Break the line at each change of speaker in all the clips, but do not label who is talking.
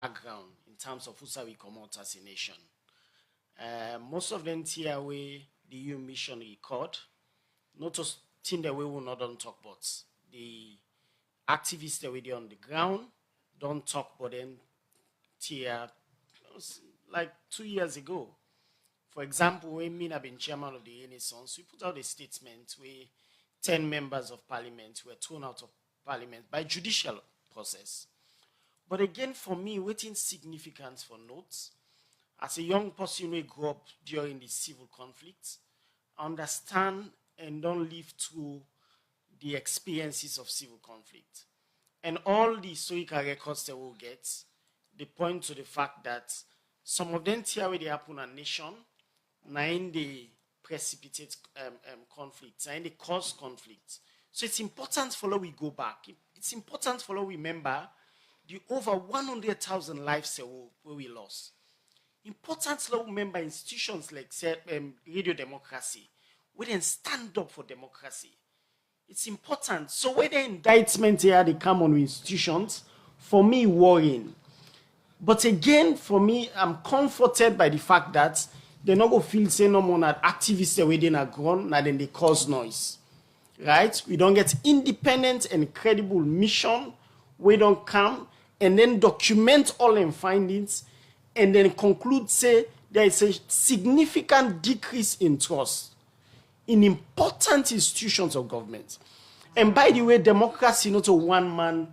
background in terms of who's how we come out as a nation. Most of them here away the EU mission record, not just thing that we will not don't talk about. The activists that we do on the ground don't talk about them here like 2 years ago. For example, when me have been chairman of the Renaissance, we put out a statement where 10 members of parliament were thrown out of parliament by judicial process. But again, for me, waiting significance for notes, as a young person who grew up during the civil conflicts, understand and don't live through the experiences of civil conflict. And all the historical records that we'll get, they point to the fact that some of them here where they happen in a nation, now in the precipitate conflicts, now in the cause conflicts. So it's important for us we go back. It's important for us we remember the over 100,000 lives where we lost. Important to remember institutions like radio democracy, we then stand up for democracy. It's important. So when the indictment here, they come on institutions, for me, worrying. But again, for me, I'm comforted by the fact that they're not going to feel say no more that activists are within a ground, and then they cause noise. Right? We don't get independent and credible mission. We don't come and then document all them findings and then conclude, say, there is a significant decrease in trust in important institutions of government. And by the way, democracy not a one-man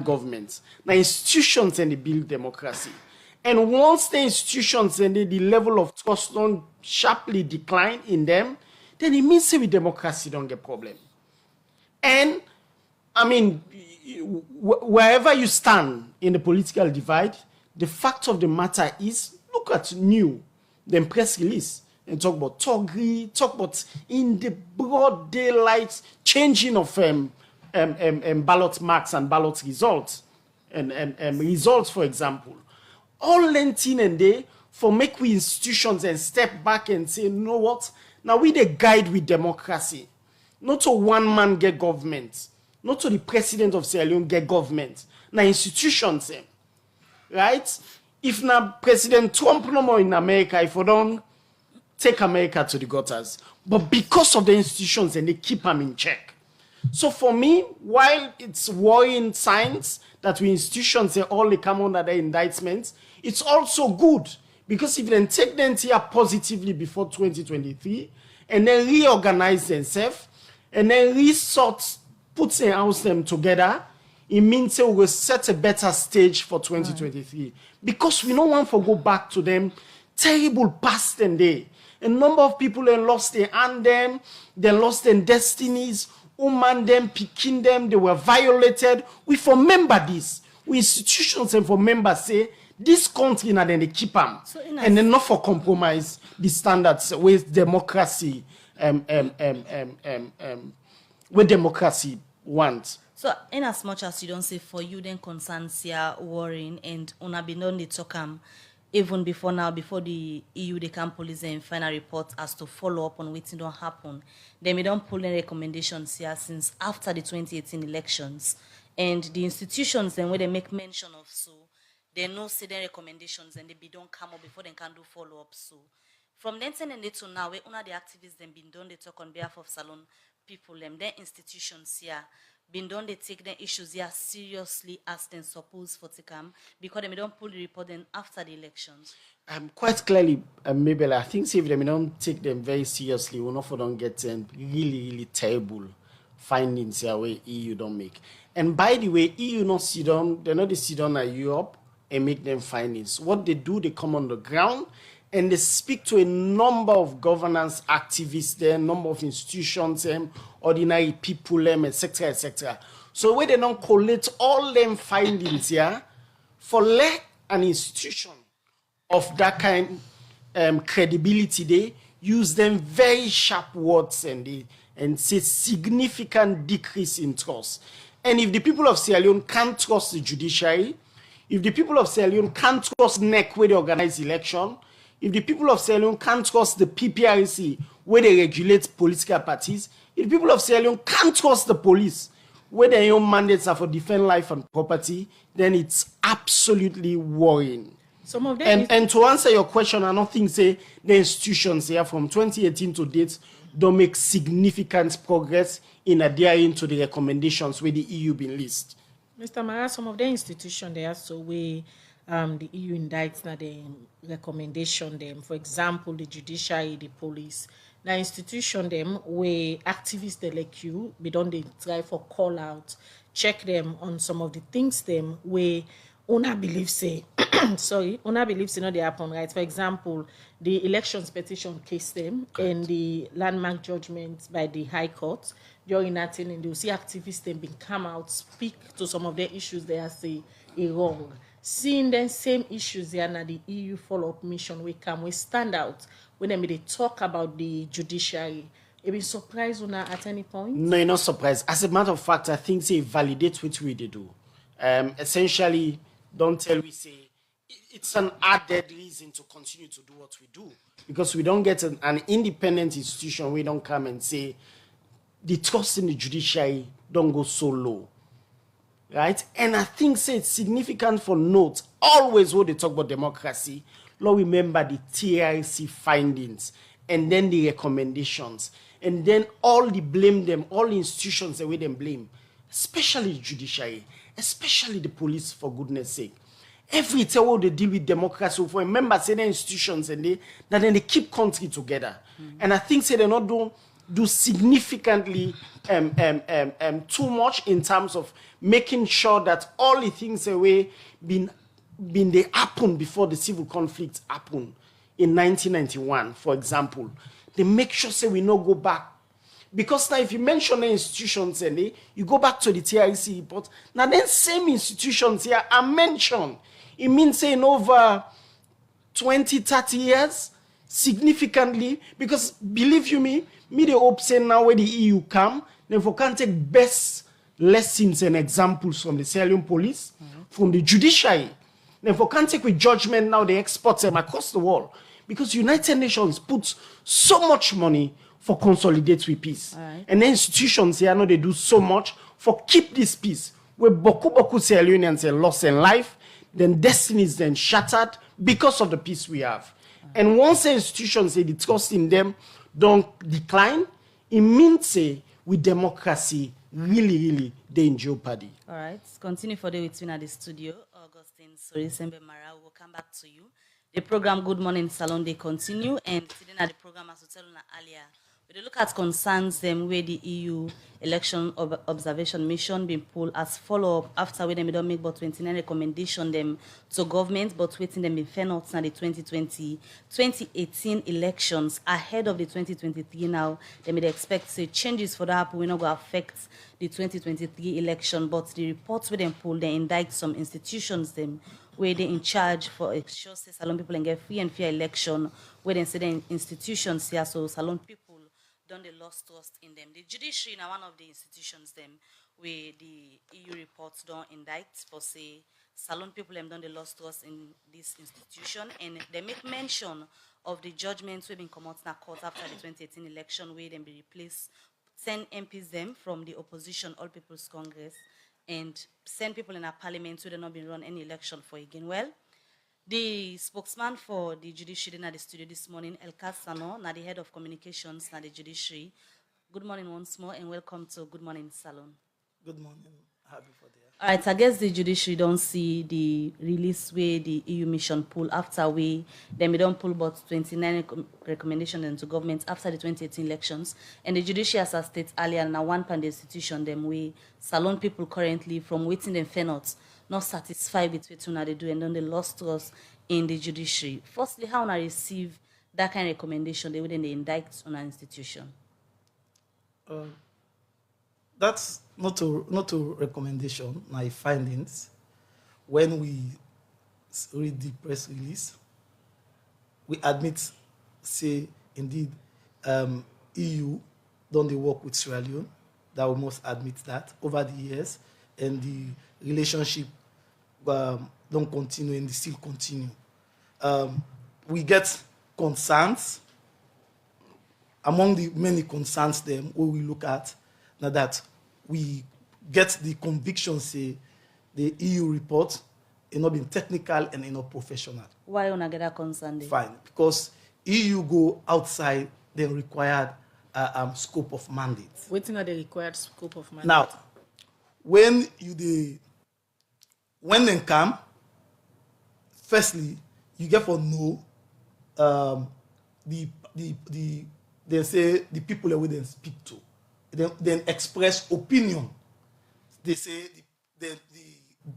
government. Now institutions and they build democracy. And once the institutions and the level of trust don't sharply decline in them, then it means that with democracy don't get problem. And I mean, wherever you stand in the political divide, the fact of the matter is, look at new, then press release, and talk about Togri, talk about in the broad daylight changing of ballot marks and ballot results, and results, for example. All lentin and day for make we institutions and step back and say, you know what? Now we the guide with democracy. Not to one man get government. Not to the president of Sierra Leone get government. Now institutions, right? If now President Trump no more in America, if we don't take America to the gutters. But because of the institutions, and they keep them in check. So for me, while it's worrying signs that we institutions say all they come under the indictments, it's also good. Because if they take them here positively before 2023, and then reorganize themselves, and then put them together, it means we will set a better stage for 2023. Right. Because we don't want to go back to them terrible past and day. A number of people have lost their hand them, they lost their destinies, woman them, picking them, they were violated. We remember this. We institutions and for members say, this country and then they keep them. So and then not for compromise the standards with democracy, where democracy wants.
So, in as much as you don't say for you, then concerns here worrying and una be known they talk even before now, before the EU they can police and final report as to follow up on what don't happen. Then we don't pull any recommendations here since after the 2018 elections. And the institutions then where they make mention of so they know say their recommendations and they be don't come up before they can do follow up. So from then and to now, where una the activists then been done they talk on behalf of Salone people them, their institutions here been done they take the issues here seriously as they suppose for to come because they don't pull the report then after the elections.
Quite clearly, maybe I think if they don't take them very seriously, we'll not for don't get them really terrible findings here where EU don't make. And by the way, EU not sit down, they're not sit down at Europe and make them findings. What they do, they come on the ground and they speak to a number of governance activists there, number of institutions, ordinary people, etc., etc. So where they don't collect all them findings here, for let an institution of that kind credibility, they use them very sharp words and say significant decrease in trust. And if the people of Sierra Leone can't trust the judiciary, if the people of Sierra Leone can't trust NEC where they organize election, if the people of Sierra Leone can't trust the PPRC where they regulate political parties, if the people of Sierra Leone can't trust the police where their own mandates are for defend life and property, then it's absolutely worrying.
Some of them
and to answer your question, I don't think say the institutions here from 2018 to date don't make significant progress in adhering to the recommendations where the EU been list.
Mr. Mara, some of the institutions they also where the EU indicts na the recommendation them. For example, the judiciary, the police. Now institution them where activists they like you, we don't they try for call out, check them on some of the things them where Una believes say sorry, Una believes say not they happen, right? For example, the elections petition case them and the landmark judgment by the High Court during that thing, and you'll see activists them been come out, speak to some of the issues they are say are wrong. Seeing the same issues there now the EU follow-up mission we stand out when they talk about the judiciary. It been surprised Una at any point?
No, you're not surprised. As a matter of fact, I think they validate what we do. Essentially, don't tell we say it's an added reason to continue to do what we do, because we don't get an independent institution. We don't come and say the trust in the judiciary don't go so low, right? And I think say it's significant for note always when they talk about democracy, Lord, remember the TRC findings and then the recommendations and then all the blame them, all the institutions that we them blame, especially the judiciary, especially the police, for goodness sake. Every time they deal with democracy, for members say the institutions and then they keep country together. And I think say they not do significantly too much in terms of making sure that all the things that we been they happen before the civil conflict happened in 1991, for example. They make sure say we not go back. Because now if you mention the institutions and you go back to the TRC report, now then same institutions here are mentioned. It means saying over 20, 30 years, significantly, because believe you me the hope say now where the EU come, then we can take best lessons and examples from the Sierra Leone police, from the judiciary. Then we can take with judgment now they export them across the world. Because United Nations puts so much money for consolidate with peace.
Right.
And the institutions here know they do so much for keep this peace. Where beaucoup Sierra Leoneans are lost in life, then destinies then shattered because of the peace we have. And once the institutions say the trust in them don't decline, it means say with democracy really they in jeopardy.
All right, continue for the with me at the studio. Augustine Sorisembe Mara, we'll come back to you. The program Good Morning Salone, they continue, and today at the program, as we tell you earlier, we look at concerns them where the EU election observation mission been pulled as follow-up after we don't make but 29 recommendation them to government, but waiting them in fair notes now the 2018 elections ahead of the 2023 now. They may expect say changes for that happen. We not go affect the 2023 election, but the reports with them pulled, they indict some institutions them where they in charge for sure say Salone people and get free and fair election, where they say the institutions here, so Salone people done they lost trust in them. The judiciary now one of the institutions them where the EU reports don't indict for say Salone people them done they lost trust in this institution, and they make mention of the judgments we've been come out in a court after the 2018 election where they be replaced 10 MPs them from the opposition All People's Congress and send people in our parliament who have not been run any election for again. Well, the spokesman for the judiciary in the studio this morning, Salone, now the head of communications in the judiciary. Good morning once more and welcome to Good Morning Salone.
Good morning. Happy for the
All right, I guess the judiciary don't see the release where the EU mission pull after we don't pull but 29 recommendations into government after the 2018 elections. And the judiciary has stated earlier now one pan the institution them we Salone people currently from waiting them fair not satisfied with what they do and then they lost trust in the judiciary. Firstly, how I receive that kind of recommendation they wouldn't indict on an institution?
That's not a recommendation, my findings. When we read the press release, we admit, say, indeed, EU don't they work with Sierra Leone, that we must admit that, over the years, and the relationship don't continue and they still continue. We get concerns. Among the many concerns them, what we look at, now that we get the conviction say the EU report is not being technical and not professional.
Why you not get that concern?
Fine, because EU go outside the required scope of mandate.
Waiting at the required scope of mandate.
Now, when they come, firstly, you get for know they say the people that we then speak to, then express opinion. They say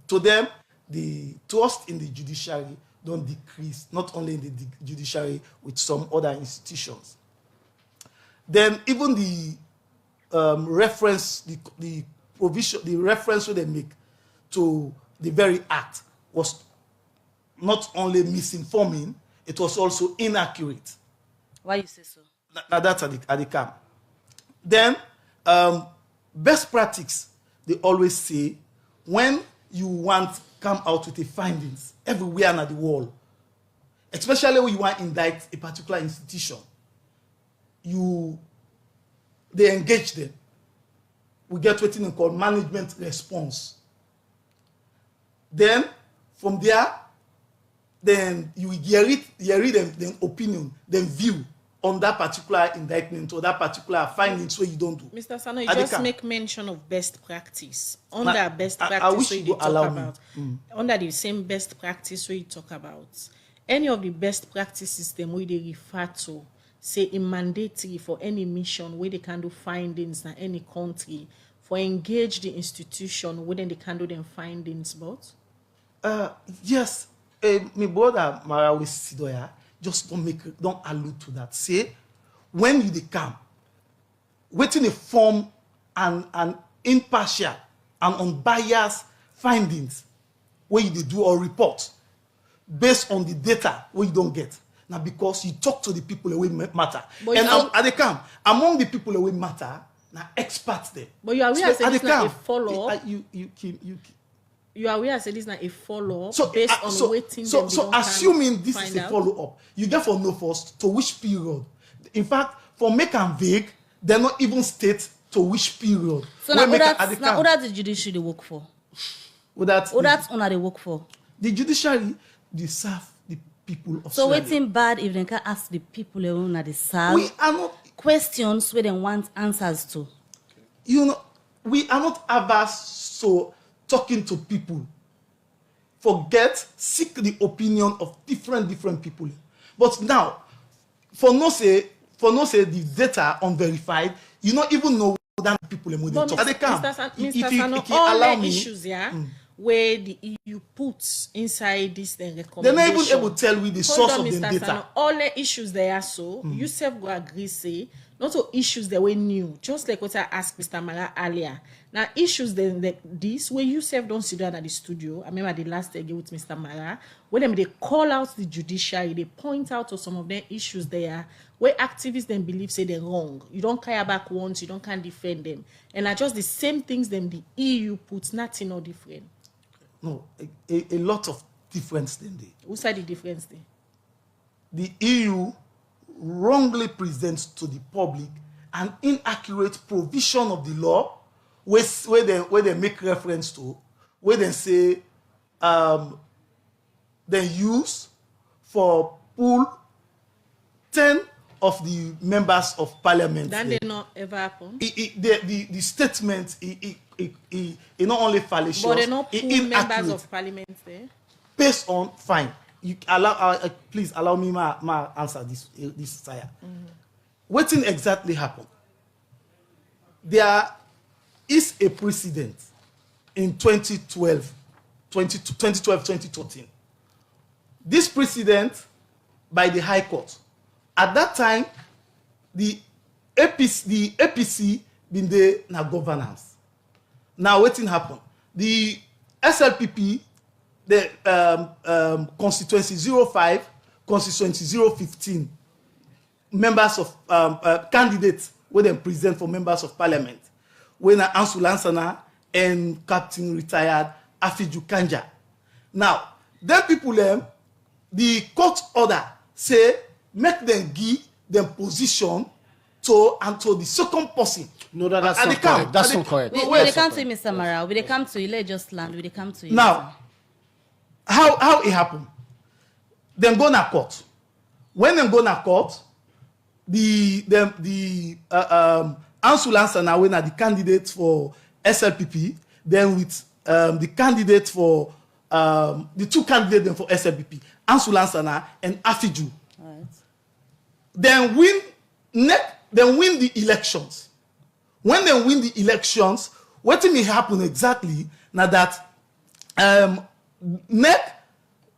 to them the trust in the judiciary don't decrease, not only in the judiciary with some other institutions. Then even the reference, the provision, the reference that they make to the very act was not only misinforming, it was also inaccurate.
Why you say so?
Now that's at the camp. Then best practice, they always say, when you want come out with the findings everywhere on the wall, especially when you want to indict a particular institution, they engage them. We get what we call management response. Then from there, then you hear them, then opinion, then view on that particular indictment or that particular findings where you don't do.
Mr. Sano, you just make mention of best practice. Under best practice where you talk about. Under the same best practice where you talk about. Any of the best practices them where they refer to, say in mandatory for any mission where they can do findings in any country, for engage the institution where they can do them findings about?
Yes. My brother Marawi Sidoya, just don't allude to that. Say, when you come, waiting a form and impartial and unbiased findings where you do or report based on the data where you don't get. Now, because you talk to the people that will matter. But and at the camp, among the people that will matter, now experts there.
But you are aware that it's not a follow-up.
You
are aware that this is not a follow-up based on waiting.
So assuming this is a follow-up, you get for no first to which period. In fact, for make and vague, they not even state to which period.
So now what the judiciary they work for?
What that's
they work for?
The judiciary, they serve the people of
So waiting bad if they can ask the people who they serve.
We are not
questions where they want answers to.
You know, we are not averse to talking to people. Seek the opinion of different people. But now, for no say the data unverified, you don't even know that people are moving.
Mr. Sano, all the issues where the EU puts inside this recommendation.
They're not even able to tell we the source of the data.
Sano, all the issues there, so you self go agree say not all issues that were new, just like what I asked Mr. Mara earlier. Now, issues this where you self don't sit down at the studio. I remember the last day with Mr. Mara, when they call out the judiciary, they point out to some of the issues there where activists then believe say they're wrong. You don't carry back once, you don't can defend them. And are just the same things them the EU puts, nothing or different.
No, a lot of difference then there.
Who said the difference there?
The EU wrongly presents to the public an inaccurate provision of the law where they make reference to, where they say they use for pull 10 of the members of parliament.
That did not ever happen.
The statement is not only fallacious,
but they not pull members of parliament there.
Based on fine. Please allow me my answer this sire. What exactly happened? There is a precedent in 2013. This precedent by the High Court. At that time, the APC been there na governance. Now what happened? The SLPP, the constituency 05, constituency 015, members of candidates where they present for members of parliament, when Ansu Lansana and Captain retired Afiju Kanja. Now, them people the court order say make them give them position to the second person.
No, that's not correct. That's not correct.
We they come to you, Mr. Mara. We they come to you. Let's just land. We they come to you.
Now, how it happen? Them go na court. When them go na court, the Ansu Lansana when are the candidate for SLPP, then with the candidate for the two candidates for SLPP, Ansu Lansana and Afiju.
Right.
Then win the elections. When they win the elections, what may happen exactly now that NEC,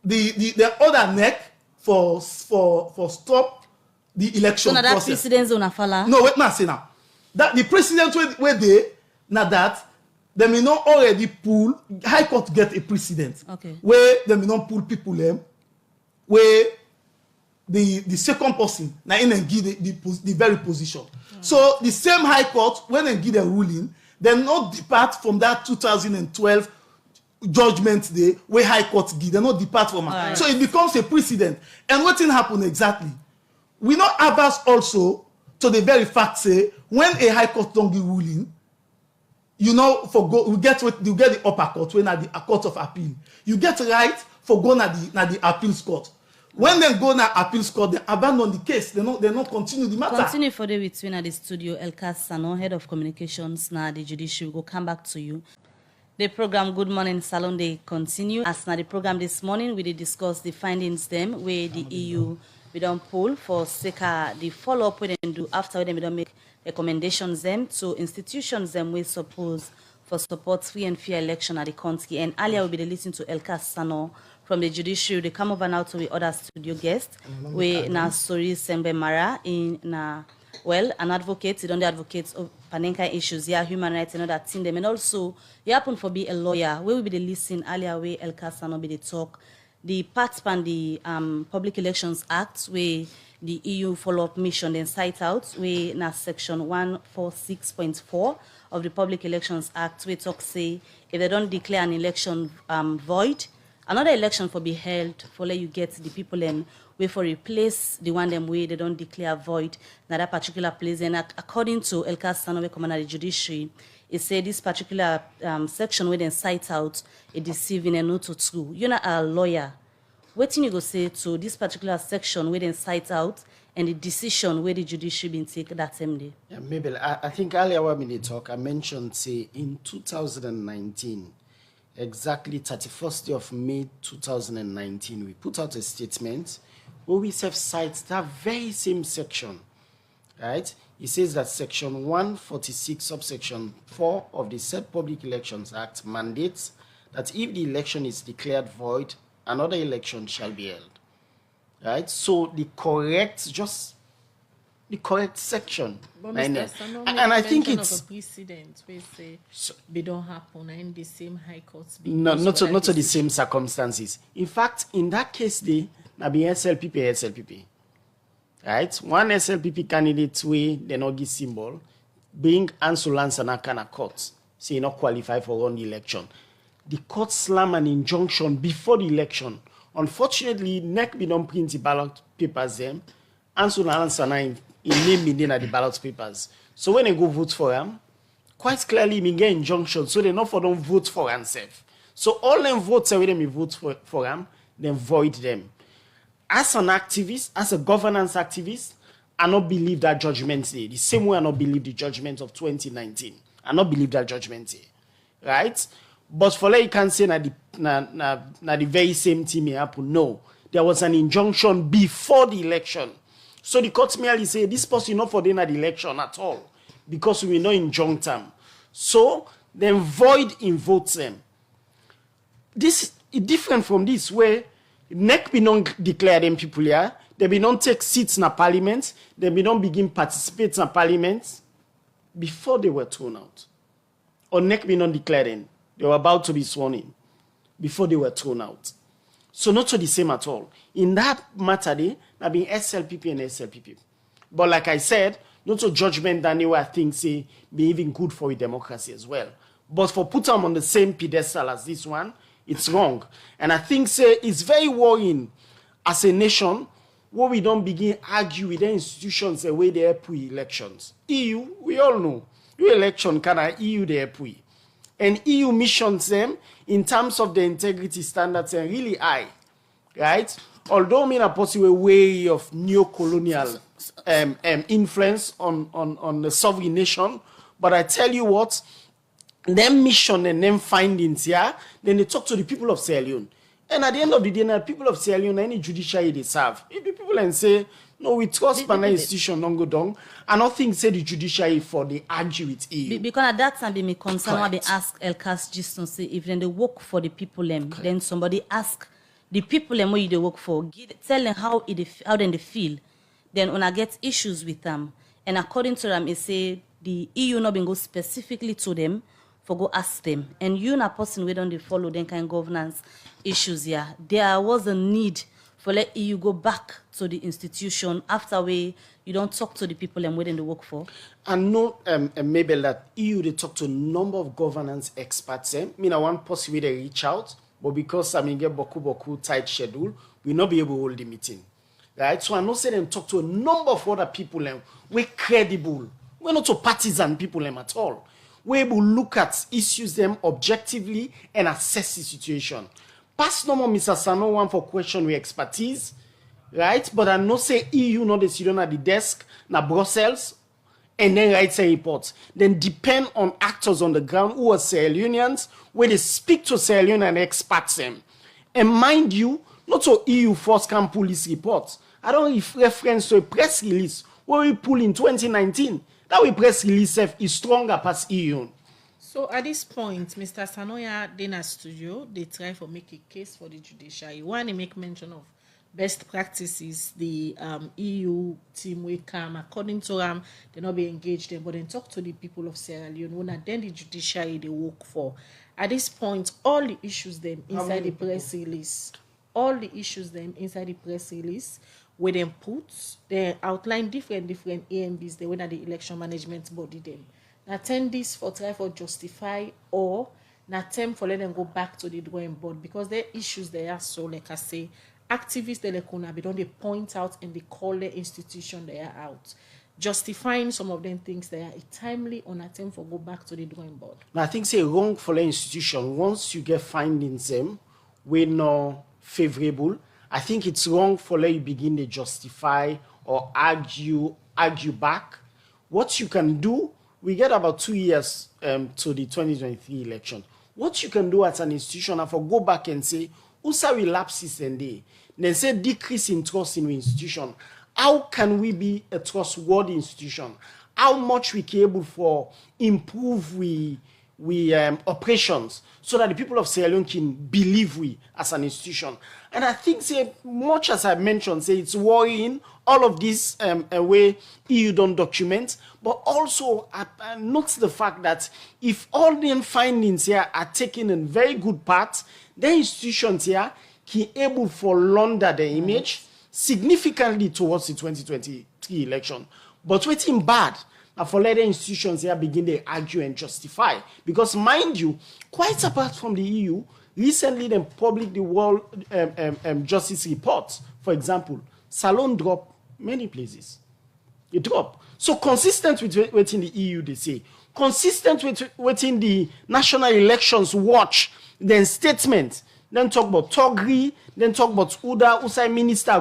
the other NEC for stop the election
so now that
process.
precedents on a falla.
No, wait, now say now. That the precedent where they now that they may not already pull High Court get a precedent.
Okay.
Where they may not pull people them where the second person now in and give the very position. So the same High Court, when they give the ruling, they not depart from that 2012 judgment day where High Court give. They not depart from it.
Right.
So it becomes a precedent. And what thing happen exactly? We not averse also to the very fact say when a High Court don't give ruling, you know, you get the upper court when at the court of appeal. You get right for going at the appeals court. When they go na appeals court, they abandon the case. They not continue the matter.
Continue for the between at the studio. Elkas Sano, head of communications now the judiciary. We'll come back to you. The program Good Morning Salone they continue. As now the program this morning, we did discuss the findings them where the EU we don't pull for SECA the follow up we then do after them we don't make recommendations them to institutions them we suppose for support free and fair election at the country. And earlier we'll be listening to Elkas Sano from the judiciary. They come over now to the other studio guest. We na Sori Sembe Mara in na an advocate, don't the advocates of Panenka issues, human rights and all that thing them. And also you happen for be a lawyer. We will be the listen earlier where Elkas Sano be the talk. The parts pan the Public Elections Act where the EU follow-up mission then cite out where na section 146.4 of the Public Elections Act we talk say if they don't declare an election void, another election for be held for let you get the people and way for replace the one them way they don't declare void na that particular place. And according to Elkas Sano, commander of the judiciary, it said this particular section where they cite out a deceiving and not true. You're not a lawyer. What you go say to this particular section where they cite out and the decision where the judiciary been take that same day?
Yeah, maybe I think earlier when we talk, I mentioned say in 2019. Exactly 31st day of May 2019, we put out a statement where we cite that very same section, right? It says that section 146 subsection 4 of the said Public Elections Act mandates that if the election is declared void, another election shall be held, right? So the correct section.
And I think it's precedent where say they don't happen in the same High Courts.
Not to the same circumstances. In fact, in that case, they be SLPP, right? One SLPP candidate way they not give symbol, being Ansu Lansana kind of court, say not qualify for run the election. The court slam an injunction before the election. Unfortunately, NEC be don't print the ballot papers them. Ansu Lansana in name at the ballot papers. So when they go vote for him, quite clearly they get injunction, so they not for don't vote for himself. So all them votes when they vote for him, then void them. As an activist, as a governance activist, I not believe that judgment day. The same way I not believe the judgment of 2019. I not believe that judgment day. Right? But for like you can say the very same thing may happen. No. There was an injunction before the election. So the court merely say this person not for the election at all because we know injunct them. So then void in votes them. This is different from this where NEC be not declare them people here. They be not take seats in a parliament. They be not begin participate in a parliament before they were thrown out. Or NEC be not declare them. They were about to be sworn in before they were thrown out. So not to the same at all. In that matter, they have been SLPP and SLPP. But like I said, not to judgment that anywhere I think say be even good for a democracy as well. But for put them on the same pedestal as this one, it's wrong. And I think say it's very worrying as a nation where we don't begin argue with the institutions the way they help with elections. EU, we all know, your election can EU they help with. And EU missions them in terms of the integrity standards are really high, right? Although I'm in a possible way of neo-colonial influence on the sovereign nation, but I tell you what, them mission and them findings here, then they talk to the people of Sierra Leone. And at the end of the day, the people of Sierra Leone, any judiciary they serve, if the people and say, no, we trust the institution, don't go down, I don't think say the judiciary for the argue with EU.
Because at that time, me concern when they ask Elkas just to say if then they work for the people, then somebody ask the people where they work for, tell them how then they feel. Then when I get issues with them, and according to them, it say the EU not been go specifically to them for go ask them. And you na person we don't follow them kind of governance issues here. There was a need for let EU go back to the institution after you don't talk to the people and where they work for.
And no, maybe that EU they talk to a number of governance experts. I want possibly they reach out, but because get boku tight schedule, we not be able to hold the meeting. Right? So I know say them talk to a number of other people we're credible. We're not so partisan people at all. We're able to look at issues them objectively and assess the situation. Pass no more Mr. Sano one for question with expertise, right? But I know say EU not the sit at the desk, na Brussels, and then write a report. Then depend on actors on the ground who are Sierra Leoneans, where they speak to Sierra Leone and experts them. And mind you, not so EU first can pull this report. I don't reference to a press release where we pull in 2019. That we press release is stronger past EU.
So at this point, Mr. Sanoya Dena Studio, they try to make a case for the judiciary. One, they make mention of best practices. The EU team will come. According to them, they not be engaged them, but then talk to the people of Sierra Leone. When then the judiciary they work for. At this point, all the issues them inside the press release. All the issues them inside the press release. Where them put, they outline different AMBs, they went at the election management body them. Now attendees for try for justify or now attempt for let them go back to the drawing board because their issues they are so like I say, activists they don't they point out and they call their institution they are out. Justifying some of them things they are timely on attempt for go back to the drawing board.
Now I think say wrong for the institution, once you get findings them, we're not favorable. I think it's wrong for let you begin to justify or argue back. What you can do, we get about 2 years to the 2023 election. What you can do as an institution, for go back and say, Usa relapses and then say decrease in trust in the institution. How can we be a trustworthy institution? How much we can able for improve we operations so that the people of Sierra Leone can believe we as an institution. And I think, say, much as I mentioned, say it's worrying all of this way EU don't document, but also note the fact that if all the findings here are taken in very good part, the institutions here can able for launder the image significantly towards the 2023 election. But waiting bad, for letting institutions here begin to argue and justify. Because mind you, quite apart from the EU, recently they published the World Justice Report. For example, Salone dropped many places. It dropped. So consistent with what in the EU they say, consistent with what in the National Elections Watch, then statement, then talk about Togri, then talk about Usai minister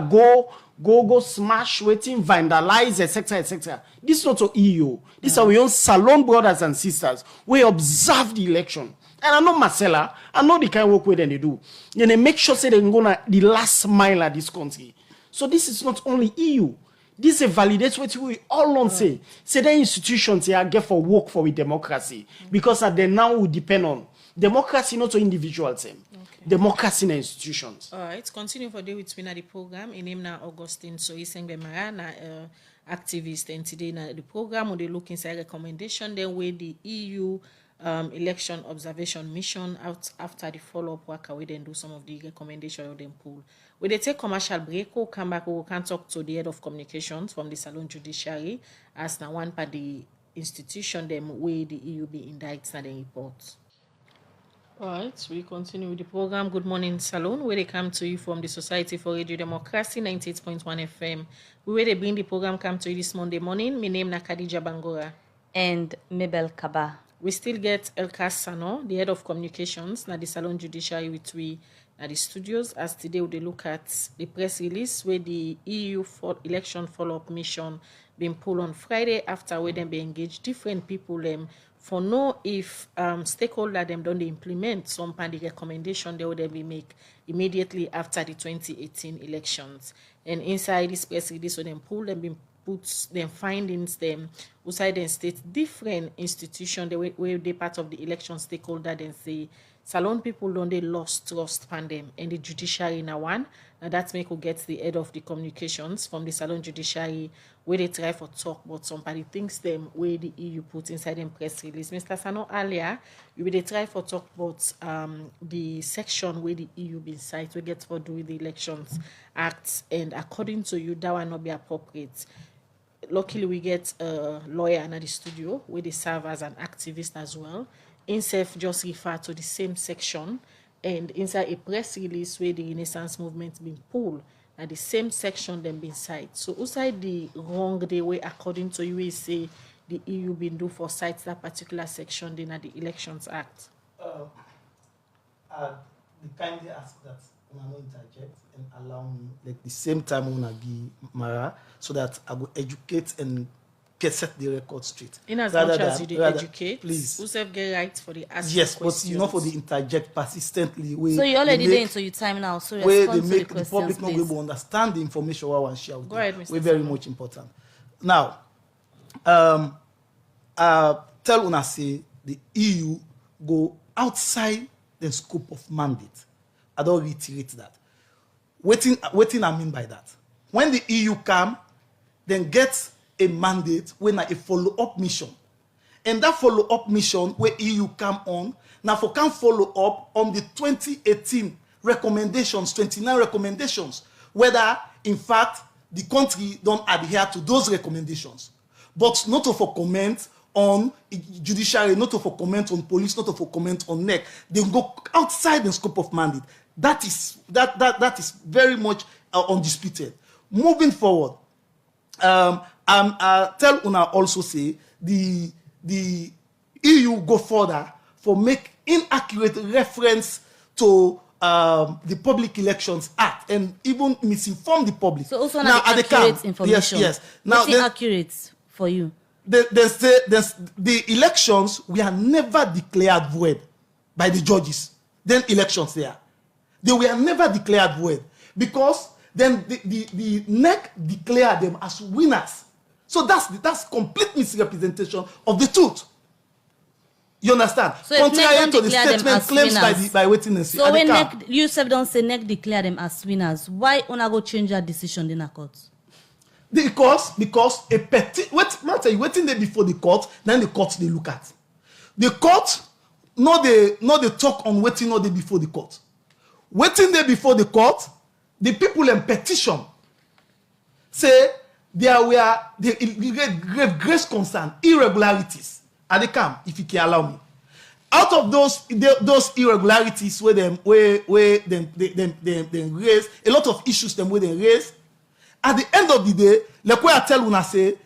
go smash, waiting, vandalize, etc., etc. This is not a EU. These are our own Salone brothers and sisters. We observe the election. And I know Marcella, I know the kind of work where they do. Then they make sure say they're going to the last mile of this country. So this is not only EU. This validates what we all don't say. Say the institutions here get for work for with democracy. Because they now will depend on democracy, not to individuals. Democracy in institutions.
All right, continue for day with me na the program. In name na Augustine, so he sang na activist, and today na the program when they look inside recommendation, then with the EU election observation mission out after the follow-up work, we then do some of the recommendation of them pool. When they take commercial break, we'll come back, we can talk to the head of communications from the Salone Judiciary as now one part the institution them where the EU be indicted and the report. All right, we continue with the program Good Morning Salone, where they come to you from the Society for Radio Democracy 98.1 FM. Where they bring the program come to you this Monday morning. My name is Khadija Bangora.
And Mabel Kaba.
We still get Elkas Sano, the head of communications, na the Salone Judiciary with we at the studios. As today we look at the press release where the EU for election follow-up mission been pulled on Friday after where them be engaged different people for know if stakeholder them don't implement some kind of recommendation they would be make immediately after the 2018 elections. And inside this press release, so them pull them been put them findings them outside them state different institution where they part of the election stakeholder then say Salone people don't they lost trust pan them and the judiciary now one. Now that's make who gets the head of the communications from the Salone Judiciary where they try for talk but somebody thinks them where the EU put inside them press release. Mr. Sano earlier, we they try for talk about the section where the EU been cite we get for do with the elections acts and according to you that will not be appropriate. Luckily we get a lawyer in the studio where they serve as an activist as well. INSEF just refer to the same section and inside a press release where the Renaissance movement been pulled at the same section them been cite. So outside the wrong the way according to you we say the EU been do for cite that particular section then at the Elections Act.
The kindly ask that I will interject and allow me like the same time I will give Mara so that I will educate and set the record straight.
In as much as you educate,
please.
Who self get right for the ask
yes,
questions.
but not for the interject persistently.
So you already there into your time now. So
where
respond
they make
to the
the
questions,
public not
please.
able to understand the information I want to share with
Go
them.
ahead, Mr.
We're very
Salone.
much important. Now, tell una say the EU go outside the scope of mandate. I don't reiterate that. Waiting I mean by that. When the EU come, then get a mandate when a follow-up mission. And that follow-up mission where EU come on, now for can follow up on the 2018 recommendations, 29 recommendations, whether in fact the country don't adhere to those recommendations. But not for comment on judiciary, not for comment on police, not for comment on NEC. They go outside the scope of mandate. That is very much undisputed. Moving forward, tell una also say the EU go further for make inaccurate reference to the Public Elections Act and even misinform the public.
So also now accurate information.
Yes. Now
what's accurate for you?
The elections were never declared void by the judges. Then elections there. They were never declared void because then the NEC declared them as winners. So that's complete misrepresentation of the truth. You understand?
So
contrary to the statement claims by witnesses.
So when NEC, you don't say NEC declare them as winners, why una go change that decision in a court?
Because a waiting there before the court, then the court they look at. The court no they talk on waiting no day before the court. Waiting there before the court, the people in petition say there were the great concern, irregularities at the camp, if you can allow me. Out of those irregularities where them raise a lot of issues them where they raise. At the end of the day, like what I tell una say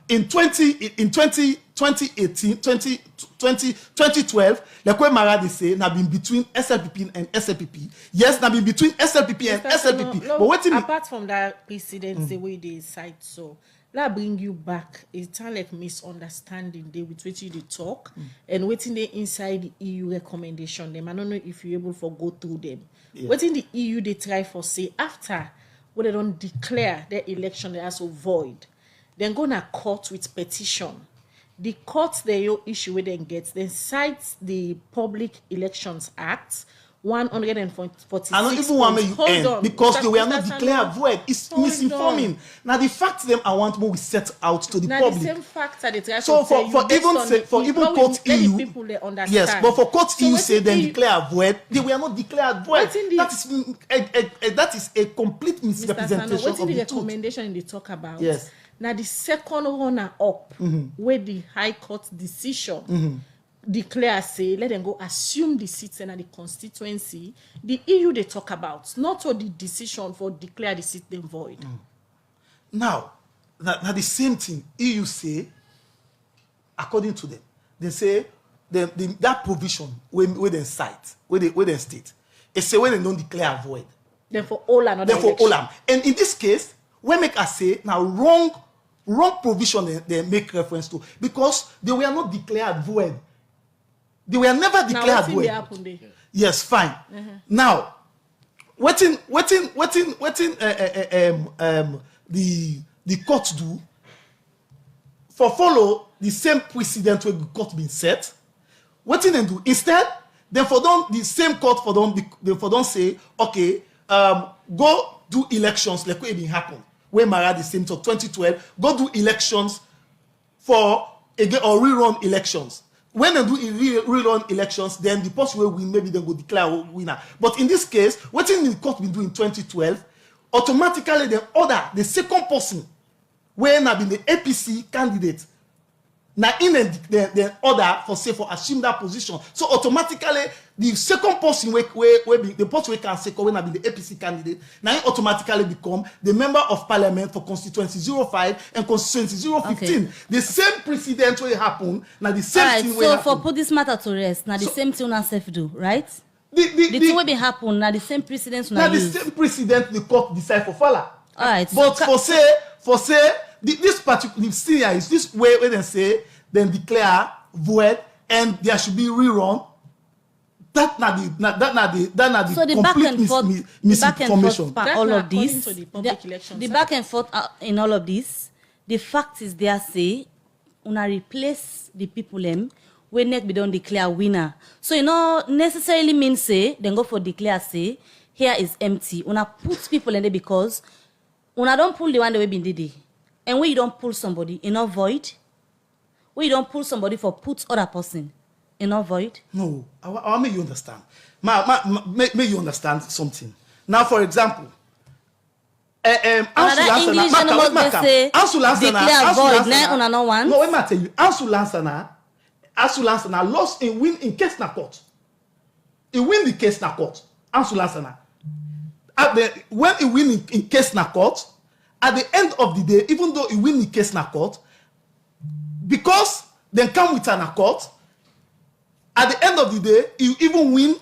in 2012, like what Mara they say, na been between SLPP and SLPP. Yes, na been between SLPP and SLPP.
No,
but waiting
apart from that precedents, the way they cite, so that bring you back. It's kind of like misunderstanding they with which you talk and waiting they inside the EU recommendation them. I don't know if you're able to go through them. Yeah. Waiting the EU they try for say after when they don't declare their election they are so void, then go to court with petition. The court they issue with them gets then cites the Public Elections Act 146.
I don't even want you end because they were not declared void. It's misinforming. Now the fact them I want more we set out to the public.
The same fact that they try
so
to
for even court EU,
people they understand.
yes, but for court EU say then declare void, they were not declared void. That is a complete misrepresentation of the
recommendation they talk about.
Yes.
Now the second runner up where the High Court decision declare, say, let them go assume the seats and the constituency, the EU they talk about, not all the decision for declare the seat then void.
Now, the same thing EU say, according to them, they say that provision where they cite, where they state, it say when they don't declare void.
Then for all another
Then for all. And in this case, we make us say now wrong provision they make reference to, because they were not declared void. They were never declared void. Yes, fine. Now, the court do for follow the same precedent where the court been set. What they do instead? Then for them the same court for them say, okay, go do elections like what it been happen. Where Mara the same to 2012, go do elections for again or rerun elections. When they do rerun elections, then the person will win, maybe they will declare a winner. But in this case, what the court been doing in 2012, automatically they order the second person when have been the APC candidate. Now in the order for say for assume that position. So automatically the second person where the person we can say when have been the APC candidate, now it automatically become the member of parliament for constituency 05 and constituency 015. Okay. The same precedent will happen. Now the same thing will happen.
So for put this matter to rest, now the same thing una self do, right? The thing will be happen, now the same precedent una use.
Now the same precedent the court decide for follow.
All right.
But for say this particular Syria is this way where they say then declare void and there should be rerun. That not the
so the
complete misinformation.
All of this, the back and forth in all of this, the fact is they say una replace the people them when next we don't declare winner. So you know necessarily mean say then go for declare say here is empty. Una put people in there because una don't pull the one the way been did it. And when you don't pull somebody, in a void. When you don't pull somebody for put other person, in a void.
No, I'll make you understand. Make you understand something. Now, for example,
declare void.
No, let me tell you. Ansu Lansana lost in win in case na court. He win the case na court. Ansu Lansana. When he win in case na court, at the end of the day, even though he win the case na court, because they come with an accord, at the end of the day, you even win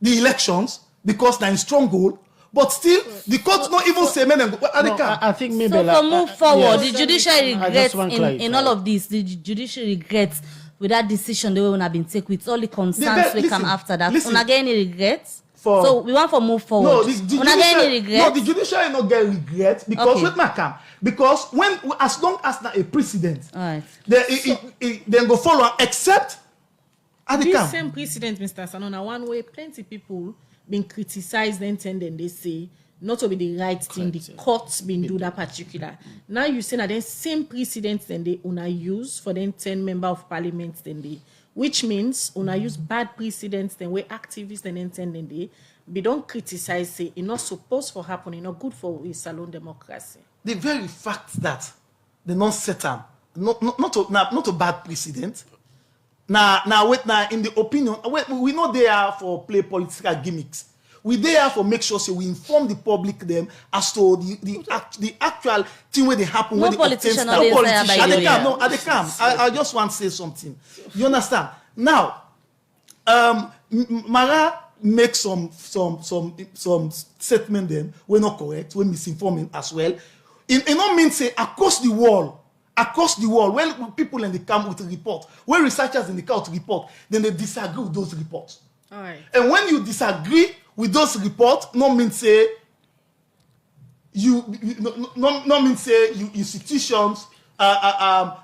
the elections because they're in stronghold, but still the court not even say men.
I think maybe
so for move forward, the judiciary regrets in all of this. The judiciary regrets with that decision the way we have been taken with all the concerns we come after that. Una get any regrets? So we want for move forward.
No, the judiciary not get regret because with Macam. Because as long as not a precedent,
right.
Then go follow except at the
this same precedent, Mr. Salone, one way plenty people been criticized and then they say not to be the right thing. The courts been do that particular. Now you say that then same precedents then they una use for then 10 member of parliament then they. Which means una use bad precedents then where activists then intend then they don't criticize say it's not supposed to happen, it's not good for a Salone democracy.
The very fact that they not set them not a bad precedent. Now in the opinion we know they are for play political gimmicks. We there for make sure so we inform the public them as to the actual thing where they happen
no
when they
politician
no politician at the camp. I just want to say something. You understand? Now, Mara make some statement them we're not correct, we're misinforming as well. It don't mean say across the wall, when people in the camp with a report, when researchers in the camp with report, then they disagree with those reports.
All right.
And when you disagree with those reports, no mean say you institutions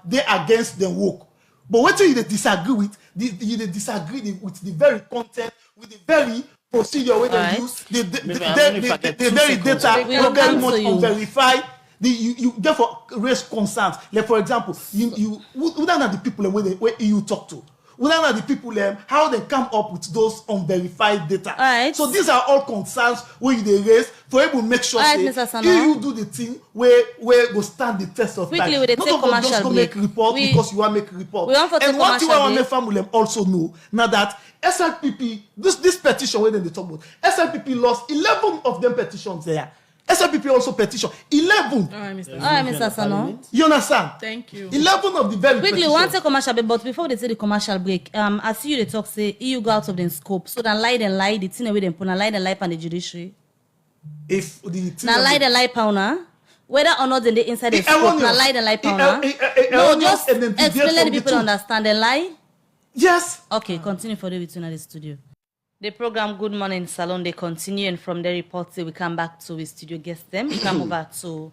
they against the work. But what you disagree with, you disagree with the very content, with the very procedure where they use the very data very much unverified. You therefore raise concerns. Like for example, you who are the people where you talk to? We don't know the people how they come up with those unverified data.
All right.
So these are all concerns where they raise for able to make sure
All right,
say,
Mr. Salone.
you do the thing where go stand the test of
Quickly,
time.
we dey
Not
take
of them just
commercial
go make
break.
report
We-
because you want to make report.
we want for take
And one thing I
commercial
want
break.
make family also know now that SLPP, this petition where they talk about, SLPP lost 11 of them petitions there. SLPP also petition 11.
All right, Mr.
All right, Mr. Salone.
You understand?
Thank you.
11 of the very
Quickly,
petitions.
one take commercial break, but before they say the commercial break, I see you they talk say EU go out of the scope. So then lie the thing away them put lie and the judiciary.
If the thing
Now
of
lie
the-
the pauna. Whether or not they inside the scope,
erroneous.
now lie the pauna. No,
erroneous
just
and then deviate
explain let
from
the
the
people
truth.
understand the lie.
Yes.
Okay, continue for the between the studio. The program Good Morning Salone, they continue, and from the report we come back to the studio guest them. We come over to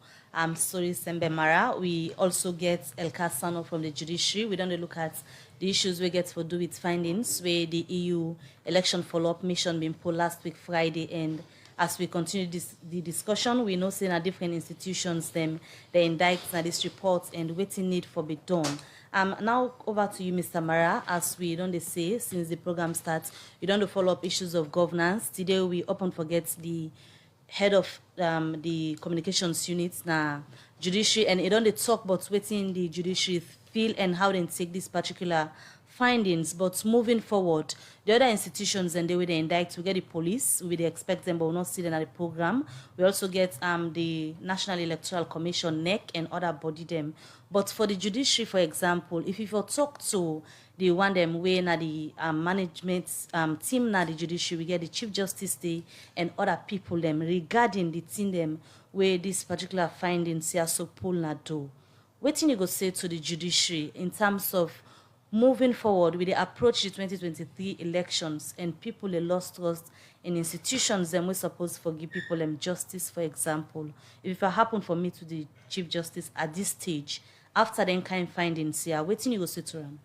Story Sembe Mara. We also get El Casano from the judiciary. We don't look at the issues we get for do with findings where the EU election follow-up mission been pulled last week Friday, and as we continue the discussion, we know saying that different institutions them they indict this report and waiting need for be done. Now over to you, Mr. Mara. As we don't say since the program starts, you don't follow up issues of governance. Today we often forget the head of the communications units now judiciary, and it don't talk about waiting the judiciary feel and how they take this particular findings. But moving forward, the other institutions and the way they indict, we get the police, we they expect them, but we'll not see them at the program. We also get the National Electoral Commission, NEC, and other body them. But for the judiciary, for example, if you talk to the one them way na the management team na the judiciary, we get the Chief Justice Day and other people them regarding the team them where this particular findings here so pull na do. What you go say to the judiciary in terms of moving forward with the approach to 2023 elections and people they lost trust in institutions them we supposed to give people them justice, for example. If it happen for me to the Chief Justice at this stage, after them kind findings here, what you go say to them?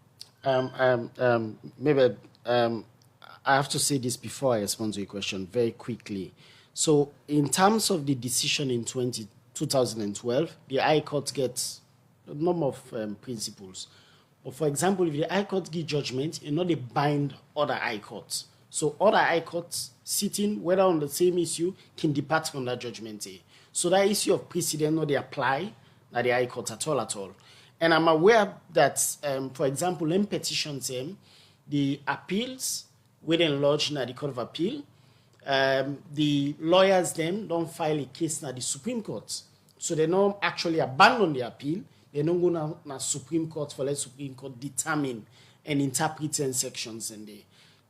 Maybe I have to say this before I respond to your question very quickly. So in terms of the decision in 2012, the High Court gets a number of principles. But for example, if the High Court give judgment, you know they bind other High Courts. So other High Courts sitting, whether on the same issue, can depart from that judgment. So that issue of precedent, no, they apply at the High Court at all. And I'm aware that, for example, in petitions, the appeals within lodge at the Court of Appeal, the lawyers then don't file a case at the Supreme Court. So they don't actually abandon the appeal. They don't go now to Supreme Court for let Supreme Court determine and interpret certain sections in there,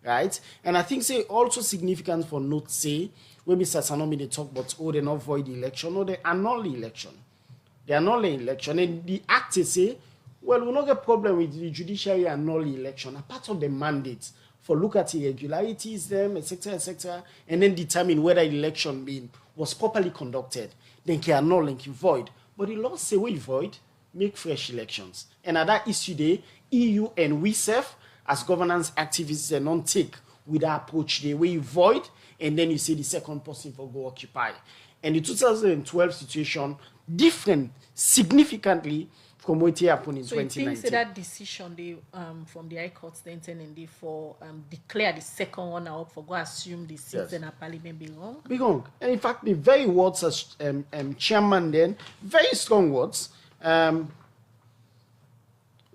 right? And I think say also significant for note say when Mr. Sanomi they talk about they not void the election or they annul the election. They annul the election, and the act say, well, we not get problem with the judiciary annul the election. A part of the mandate for look at irregularities, them, etc., and then determine whether the election was properly conducted. Then can annul and can void. But the law say we void, make fresh elections. And at that issue day, EU and we self, as governance activists, they don't take with that approach the way you void, and then you say the second person for go occupy. And the 2012 situation different significantly from what happened in 2019.
So you think that decision they from the High Court then and they for declare the second one out for go assume the seats in a parliament be wrong?
Be wrong. And in fact, the very words as chairman then, very strong words,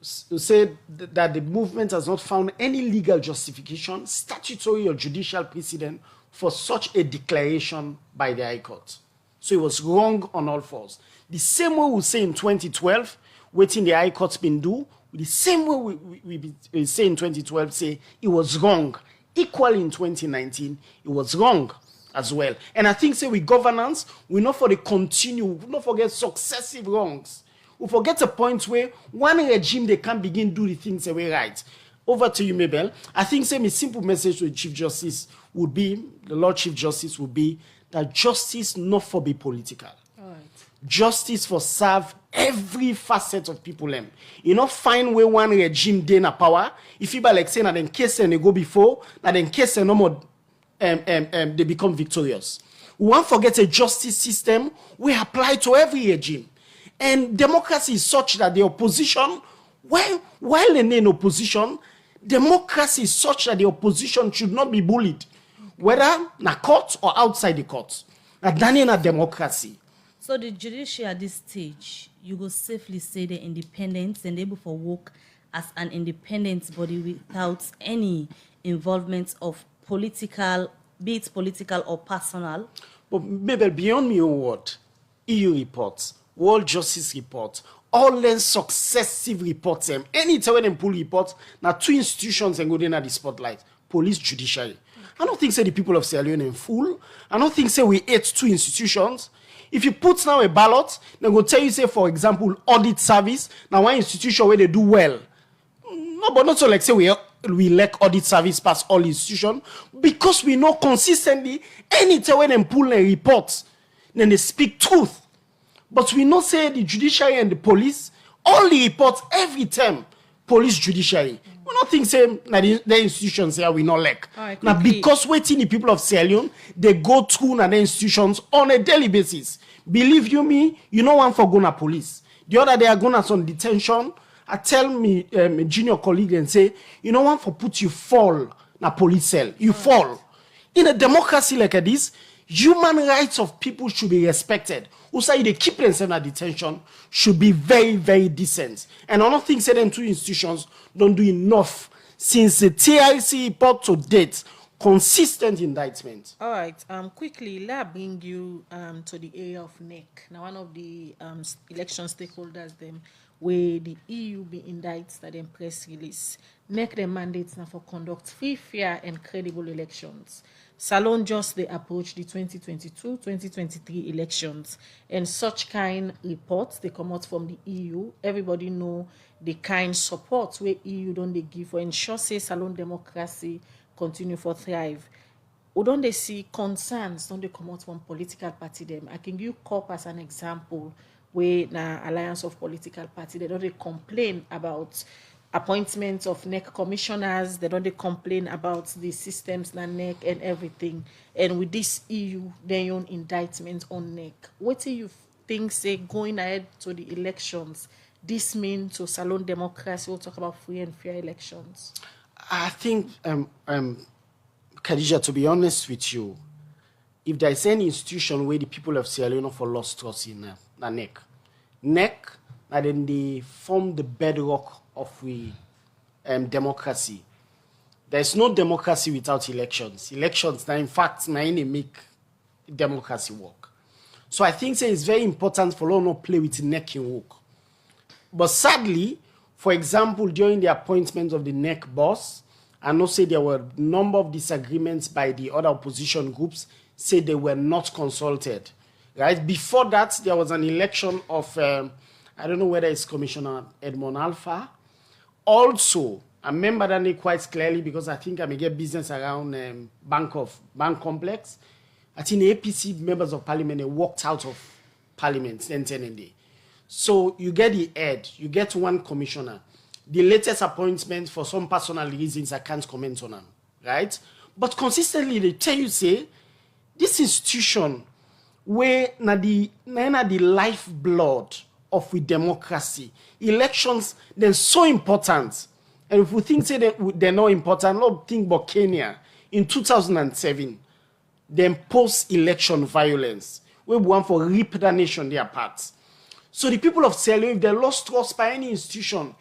said that the movement has not found any legal justification, statutory or judicial precedent for such a declaration by the High Court. So it was wrong on all fours. The same way we say in 2012, waiting the High Court's been do, the same way we say in 2012, say it was wrong. Equally in 2019, it was wrong as well. And I think say with governance, we not for the continue, we not forget successive wrongs. We forget a point where one regime they can begin do the things the way right. Over to you, Mabel. I think say my simple message to the Chief Justice would be, the Lord Chief Justice would be that justice not for be political.
All right.
Justice for serve every facet of people. You know, find where one regime gain a power. If you like say that in case they go before, that in case they no more they become victorious. We won't forget a justice system we apply to every regime. And democracy is such that the opposition, while they're in opposition, democracy is such that the opposition should not be bullied, whether in a court or outside the court. That's a democracy.
So the judiciary at this stage, you go safely say they're independent and able for work as an independent body without any involvement of political, be it political or personal.
But maybe beyond my own word, EU reports, World Justice reports, all them successive reports, anytime when they pull reports, now two institutions and go in at the spotlight, police, judiciary. I don't think say the people of Sierra Leone in full. I don't think say we hate two institutions. If you put now a ballot, they go tell you, say, for example, audit service, now one institution where they do well. No, but not so like say we elect audit service past all institutions, because we know consistently anytime when they pull a report, then they speak truth. But we know say the judiciary and the police, all the reports every time, police, judiciary. We don't think say the institutions here we not like. Now because waiting the people of Sierra Leone, they go through the institutions on a daily basis. Believe you me, you know one for going to police. The other day I go on some detention. I tell me junior colleague and say, you know one for put you fall na police cell. You fall. In a democracy like this, human rights of people should be respected. Who say they keep themselves in detention should be very, very decent. And I don't think say them two institutions don't do enough since the TIC report to date. Consistent indictment.
All right. Quickly, let me bring you to the area of NEC. Now, one of the election stakeholders, them where the EU be indicts that them press release. NEC the mandates now for conduct free, fair, and credible elections. Salone just they approach the 2022-2023 elections, and such kind reports they come out from the EU. Everybody know the kind support where EU don't they give for ensure say Salone democracy continue for thrive. Or don't they see concerns? Don't they come out from political party them? I can give COP as an example where na alliance of political party they don't they complain about appointments of NEC commissioners. They don't they complain about the systems na NEC and everything. And with this EU, their own indictment on NEC. What do you think say going ahead to the elections? This means to Salone democracy. We'll talk about free and fair elections.
I think, Khadija, to be honest with you, if there is any institution where the people of Sierra Leone for lost trust in NEC, and then they form the bedrock of we democracy. There is no democracy without elections. Elections, now in fact, now they make democracy work. So I think say it's very important for all not play with NEC in work. But sadly, for example, during the appointment of the NEC boss, I know say there were a number of disagreements by the other opposition groups, say they were not consulted. Right? Before that, there was an election of, I don't know whether it's Commissioner Edmond Alpha. Also, I remember that name quite clearly because I think I may get business around Bank Complex. I think the APC members of parliament, they walked out of parliament then day. So you get the head, you get one commissioner. The latest appointment, for some personal reasons, I can't comment on them, right? But consistently, they tell you, say, this institution where the lifeblood of we democracy, elections, they're so important. And if we think say they're not important, not think about Kenya in 2007, then post-election violence, we want for rip the nation their parts. So the people of Sierra Leone, if they lost trust by any institution,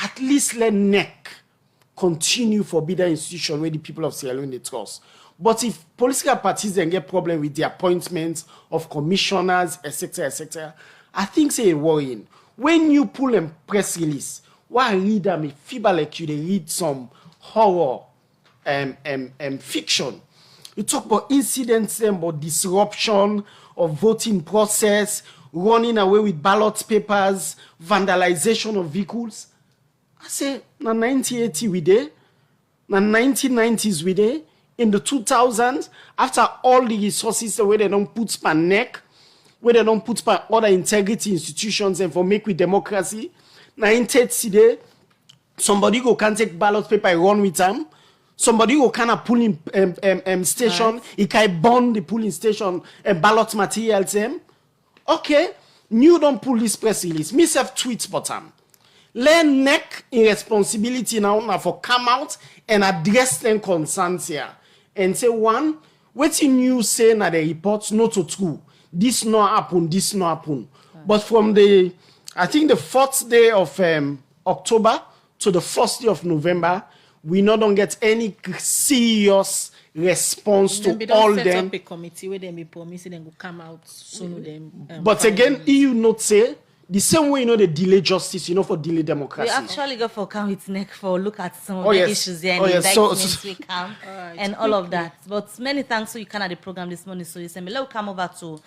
at least let NEC continue for be the institution where the people of Sierra Leone they trust. But if political parties then get problem with the appointments of commissioners, etc., I think say worrying. When you pull a press release, why read them? If people like you, they read some horror fiction. You talk about incidents, about disruption of voting process, running away with ballot papers, vandalization of vehicles. I say, na 1980 we did, na 1990s we did, in the 2000s, after all the resources where they don't put by NEC, where they don't put by other integrity institutions and for make with democracy, 1930 day, somebody go can take ballot paper and run with them. Somebody who can polling station, he can burn the polling station and ballot materials. Okay, you don't pull this press release. Me self tweet bottom. Learn neck in responsibility now for come out and address them concerns here. And say, one, wetin you say na the reports not to true. This no happen, this no happen. Right. But from I think the 4th day of October to the 1st day of November, we not don't get any serious response to all them.
Set up a committee where they be promising them will come out soon with them.
But again, EU not say the same way they delay justice, for delay democracy.
We actually go for come with neck for look at some of the issues here and indictments we come and all of that. But many thanks so you can at the program this morning. So you say, let's come over to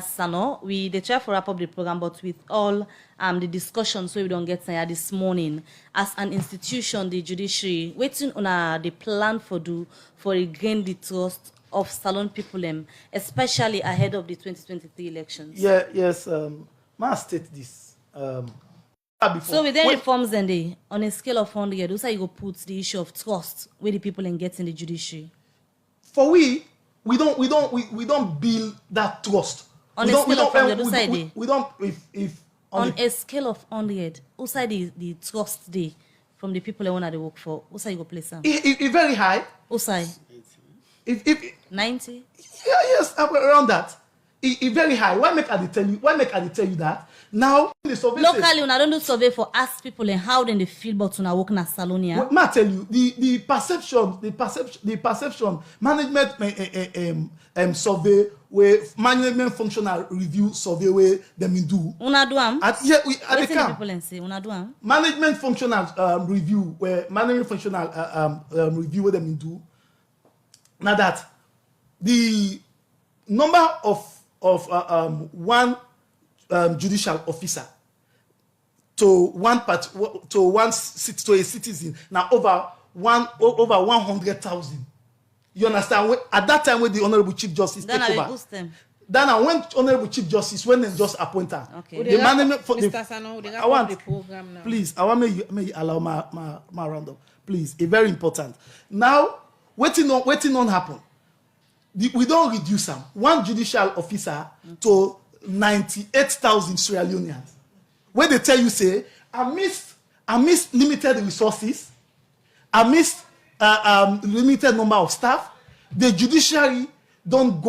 Salone. We try to wrap up the program, but with all the discussions so we don't get here this morning. As an institution, the judiciary, waiting on the plan for regain the trust of Salone people, especially ahead of the 2023 elections.
Yes. I state this.
So with any reforms then on a scale of 100, those are you go put the issue of trust where the people get in the judiciary.
For we don't build that trust.
On a scale of 100,
we don't
on a scale of 100, outside the trust day from the people that want to work for, outside you go place them.
It very high.
Outside.
If
90.
Yeah, yes, around that. It very high. Why make I tell you that? Now the survey
locally, when I don't do survey for ask people and how then they feel about when I work in a salon. Yeah.
I tell you the perception management survey where management functional review survey where them do.
Una do am.
Yeah,
people and say una do am.
Management functional review where management functional review where them do. Now that the number of one judicial officer to a citizen now over 100,000. You understand? At that time when the Honorable Chief Justice take over. Then when Honorable Chief Justice when they just appoint her.
Okay.
The management for
Mr. Sano,
I want
the program now.
Please, I want me allow my roundup. Please, it's very important. Now, waiting on happen. We don't reduce them. One judicial officer to 98,000 Sierra Leoneans. Where they tell you, say, I missed limited resources, I missed limited number of staff. The judiciary don't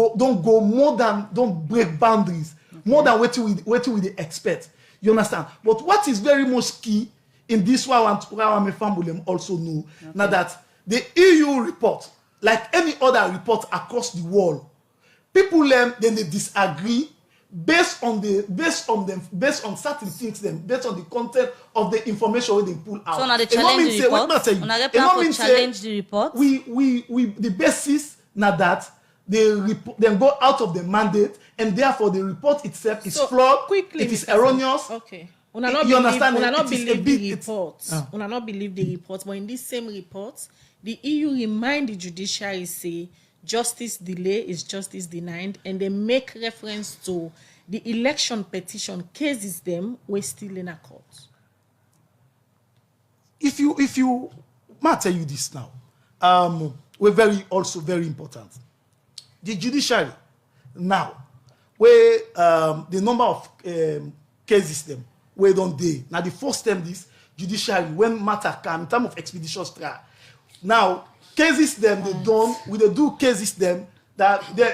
break boundaries more than what we expect. You understand? But what is very much key in this one, I family also know now that the EU report, like any other report across the world, people then they disagree based on certain things, based on the content of the information they pull out.
So now they challenge the report. Challenge the report.
We the basis now that they go out of the mandate, and therefore the report itself is flawed. Quickly, it is erroneous.
Okay.
You understand?
Una not believe the reports. Una not believe the reports, but in this same report, the EU remind the judiciary say justice delay is justice denied, and they make reference to the election petition cases them were still in a court.
If you might tell you this now, we're also very important. The judiciary now, where the number of cases them where don't they now the first time this judiciary when matter come in terms of expeditious trial. Now cases them they done we they do cases them that they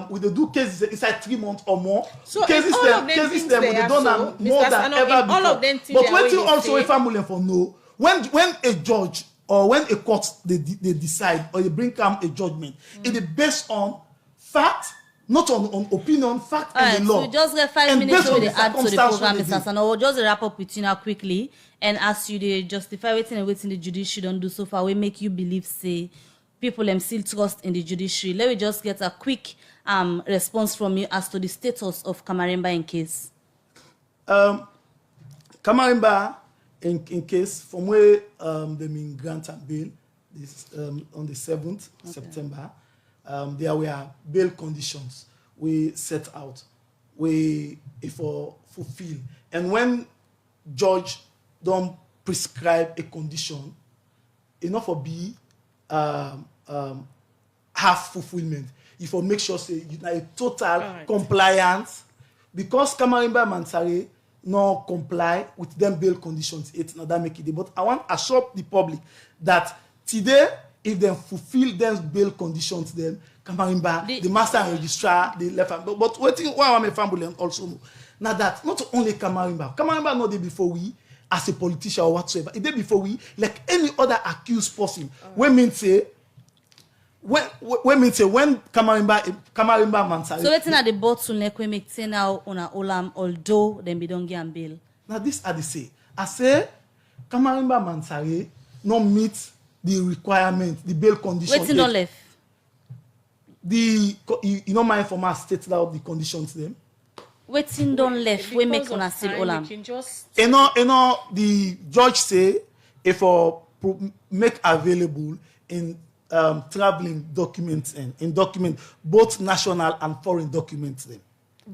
we they do cases inside 3 months or more.
So
cases them we they done more than ever before. But what you also a family for know when a judge or when a court they decide or they bring come a judgment, it is based on fact, not on opinion, fact and the law.
So just get 5 minutes to add to the program, Mr. Sano. We'll just wrap up with you now quickly and ask you to justify waiting the judiciary don't do so far. We make you believe, say, people still trust in the judiciary. Let me just get a quick response from you as to the status of Kamaremba in case.
Kamaremba in case from where they mean grant and bail this on the 7th September. There were bail conditions we set out, we for fulfill. And when judge don't prescribe a condition, enough for be half fulfillment. If you make sure say you a total compliance, because Kamaremba Mansare not comply with them bail conditions, it's not that make it. But I want to assure the public that today, if they fulfill them bail conditions, then Kamarimba, the master and registrar, the left hand. But waiting, why am I family also know? Now that not only Kamarimba know the before we, as a politician or whatsoever, it day before we, like any other accused person, when when Kamarimba Mansari.
So waiting at the bottleneck we make say now on a olam, although then be don't get bail.
Now this are the say. I say Kamarimba Mansari not meet the requirement, the bail condition.
Waiting don't left.
You know my informer stated out the conditions them.
Waiting don't left. We make on a still olam.
You know the judge say if make available in traveling documents and in document both national and foreign documents them.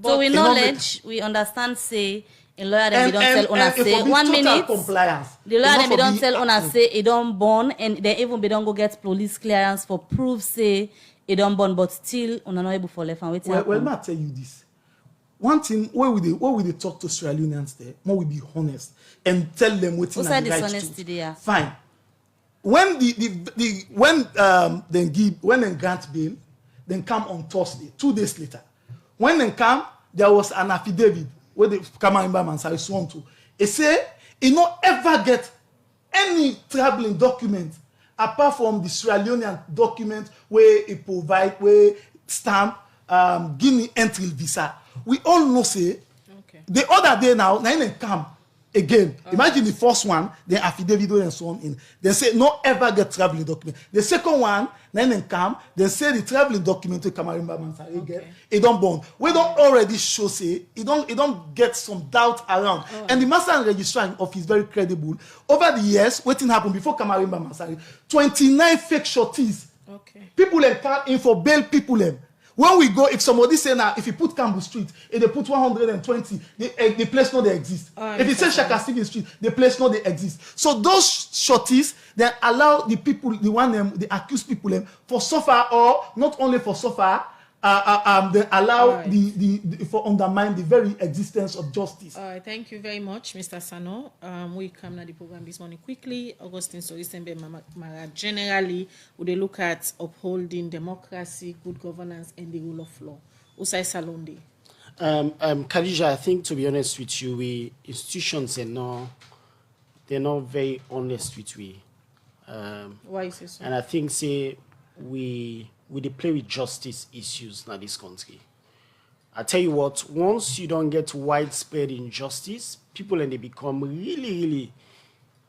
So we knowledge, we understand say in lawyer them we don't tell on us say 1 minute
compliance.
The lawyer them we don't tell on us say it don't born and they even be don't go get police clearance for proof say it don't born but still on not able for left and waiting.
Well, may I tell you this. One thing, where we they talk to Sierra Leoneans there, more we be honest and tell them what's in the right to. Fine. When they grant bail, then come on Thursday, 2 days later. When they come, there was an affidavit where the Kamarimba Mansari sworn to. It say he not ever get any traveling document apart from the Sierra Leonean document where it provide where stamp Guinea entry visa. We all know say the other day now they come again. Imagine the first one, the affidavit and so on in. They say no ever get traveling document. The second one, then come, they say the traveling document to Kamarimba Mansari get it don't born. We don't already show say it don't get some doubt around. And the master and registrar office is very credible. Over the years, what happened before Kamarimba Mansari, 29 fake shorties. People come in for bail people them. When we go, if somebody say now, if you put Campbell Street, if they put 120, the place no they exist. If you say Shaka Stephen Street, the place no they exist. So those shorties, they allow the people, the accused people for suffer or not only for suffer, they allow for undermine the very existence of justice.
All right, thank you very much, Mr. Sano. We come to the program this morning quickly. Augustine Sorisembe Mara generally would they look at upholding democracy, good governance, and the rule of law. Usai Salone.
Khadija, I think to be honest with you, we institutions they're not very honest with we.
Why is it so?
And I think say we play with justice issues in this country. I tell you what, once you don't get widespread injustice, people and they become really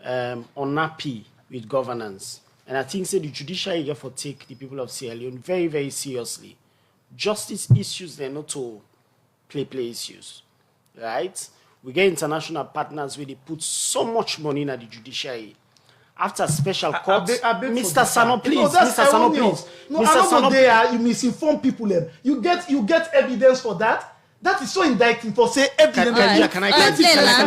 unhappy with governance. And I think say the judiciary therefore take the people of Sierra Leone very, very seriously. Justice issues, they're not to play issues, right? We get international partners where they put so much money in the judiciary. After special court, Mr. Sano, please. Mr. Sano, please.
No, Mr. Sano, there you misinform people. You get evidence for that. That is so indicting for say evidence.
Can I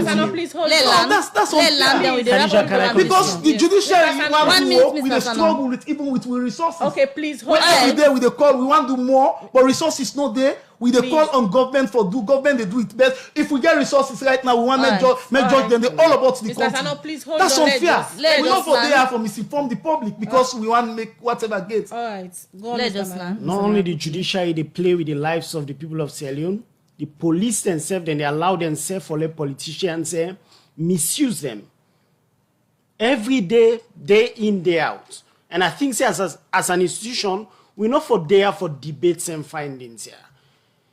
Sano, please hold
on. That's all. Because the judiciary want to work with a struggle with even with resources.
Okay, please hold on.
Every day with the call, we want to do more, but resources not there. We the call on government for government they do it best. If we get resources right now, we want to make judge them. They're all about the country.
Sano, please hold
That's
on.
unfair. We not for there for misinform the public because we want to make whatever gets.
All right, go on.
Not only the judiciary, they play with the lives of the people of Sierra Leone. The police themselves, then they allow themselves for the politicians misuse them. Every day, day in, day out. And I think say, as an institution, we're not for there for debates and findings here.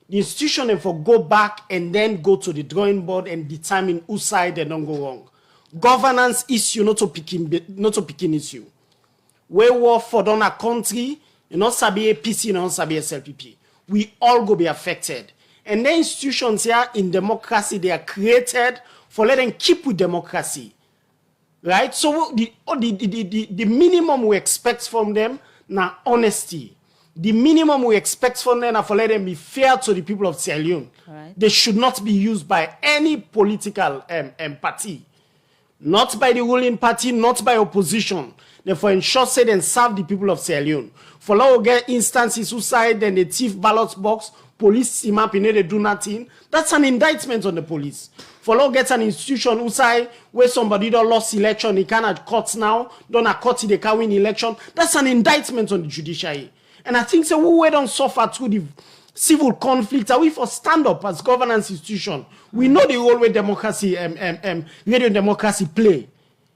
The institution and for go back and then go to the drawing board and determine whose side they don't go wrong. Governance issue, not to picking issue. We work for done a country, you not sabi APC, you not sabi SLPP. We all go be affected. And the institutions here in democracy, they are created for letting keep with democracy. Right? So the minimum we expect from them now honesty. The minimum we expect from them for let them be fair to the people of Sierra Leone.
Right.
They should not be used by any political party. Not by the ruling party, not by opposition. Therefore, ensure say and serve the people of Sierra Leone. For now, we get instances who side then the thief ballot box, police map, they do nothing. That's an indictment on the police. For law gets an institution who say where somebody don't lost election, he cannot court now, don't have court, they can win election. That's an indictment on the judiciary. And I think so we don't suffer through the civil conflict. Are we for stand up as governance institution? We know the role where democracy, radio democracy play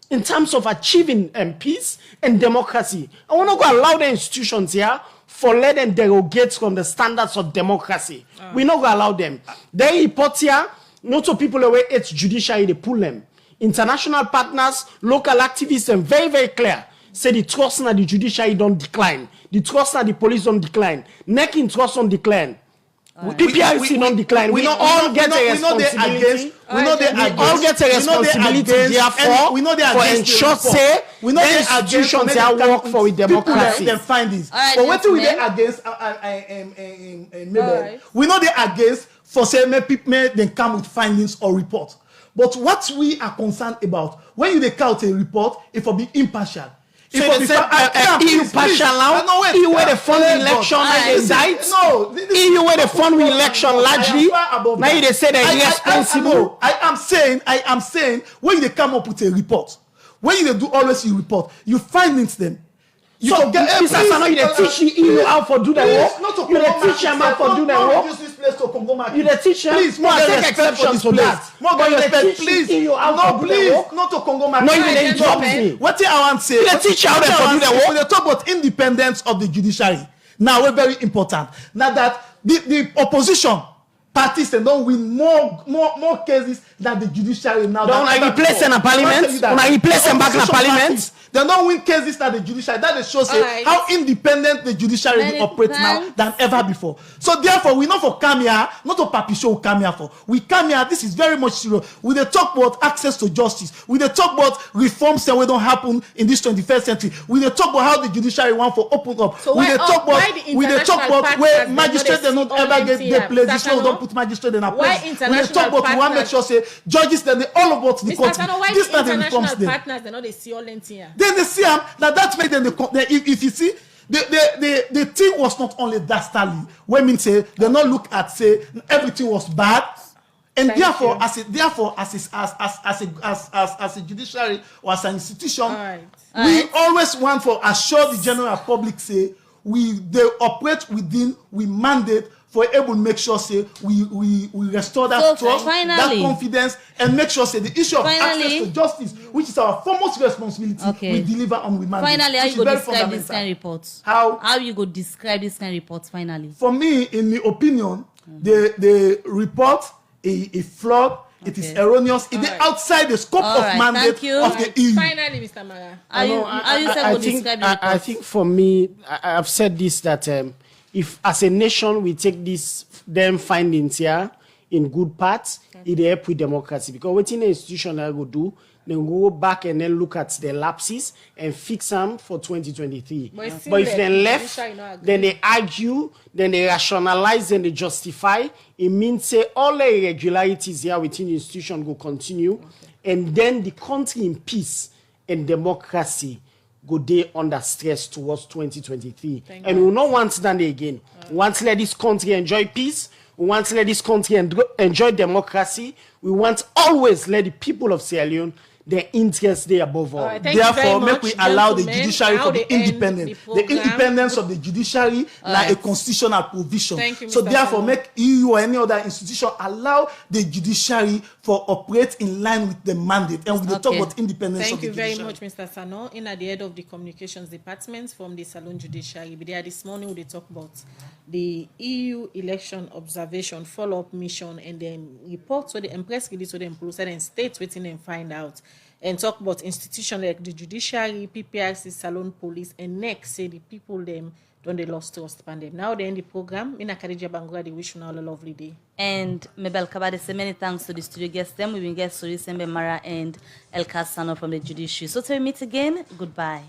in terms of achieving peace and democracy. I want to go allow the institutions here for let them derogate from the standards of democracy. We not going to allow them. They report here, not so people away it's judiciary, they pull them. International partners, local activists, and very, very clear. Say the trust in the judiciary don't decline. The trust in the police don't decline. Neck in trust don't decline. PPRC don't decline. We all get a responsibility. We know they all get a responsibility. Therefore, for ensure say the institutions that work for with democracy.
Them find this. But what do we they against? We know they against for say may they come with findings or reports. But what we are concerned about when you they count a report, it will be impartial.
So they say impartial now. EU where the fund election and indict.
No,
EU where the fund election largely. Now they say they're irresponsible.
I am saying when they come up with a report, when you do always you report, you findings them. You
so get Mr. Sano, you teach EU how to do the work. You teach them how to do the work. You teach them.
Please, more take exception to that. More respect, please. No, please, not to Congo market.
No, you didn't interrupt me.
What I want to say.
You teach how to do the work.
When they talk about independence of the judiciary, now we're very important. Now that the opposition parties and don't win more cases than the judiciary now.
Don't replace in a parliament. Don't replace them back in a parliament.
They don't win cases than the judiciary. That shows how independent the judiciary operates now than ever before. So therefore, we not for come here, not to papi show come here for. We come here. This is very much serious. We they talk about access to justice. We they talk about reforms that will don't happen in this 21st century. We they talk about how the judiciary want for open up.
So
we they talk about where magistrates they not ever get their place. This law don't put magistrate in a place. We they talk about we want make sure say judges then they all about the court.
This not the reforms partners they not they see all here.
Then they see now that made them if you see the thing was not only dastardly. Women say they not look at say everything was bad, and therefore as a judiciary or as an institution, we always want for assure the general public say they operate within we mandate for able to make sure say we restore that trust, that confidence, and make sure say the issue of access to justice, which is our foremost responsibility, we deliver on with mandate.
Finally, how you go describe this kind of reports? How you go describe this kind of reports? Finally,
for me, in my opinion, the report is flawed. It is erroneous. It is outside the scope of mandate of the EU.
Finally, Mr. Mara,
I think for me, I've said this that. If as a nation we take them findings here in good parts, it help with democracy. Because what in the institution I go do, then go back and then look at the lapses and fix them for 2023. But if they left, then they argue, then they rationalize, then they justify. It means say all the irregularities here within the institution will continue, and then the country in peace and democracy go day under stress towards 2023. And we will not want that again. We want to let this country enjoy peace. We want to let this country enjoy democracy. We want always let the people of Sierra Leone their interests there above all.
Therefore, make we allow the judiciary to be independent. The independence of the judiciary like a constitutional provision. So therefore, make EU or any other institution allow the judiciary for operate in line with the mandate. And we talk about independence of the judiciary.
Thank you very much, Mr. Sano. In at the head of the communications department from the Salone Judiciary. But there this morning we talk about the EU election observation follow-up mission and then reports where the press release where the employees and states waiting and find out and talk about institutions like the judiciary, PPRC, Salone police, and next say the people them don't they lost trust upon them. Now they end the program. In Akarija Bangura, they wish you all a lovely day.
And Mebel Kabade say many thanks to the studio guests. Them we will get Sori Sembe Mara and El Kasano from the judiciary. So till we meet again, goodbye.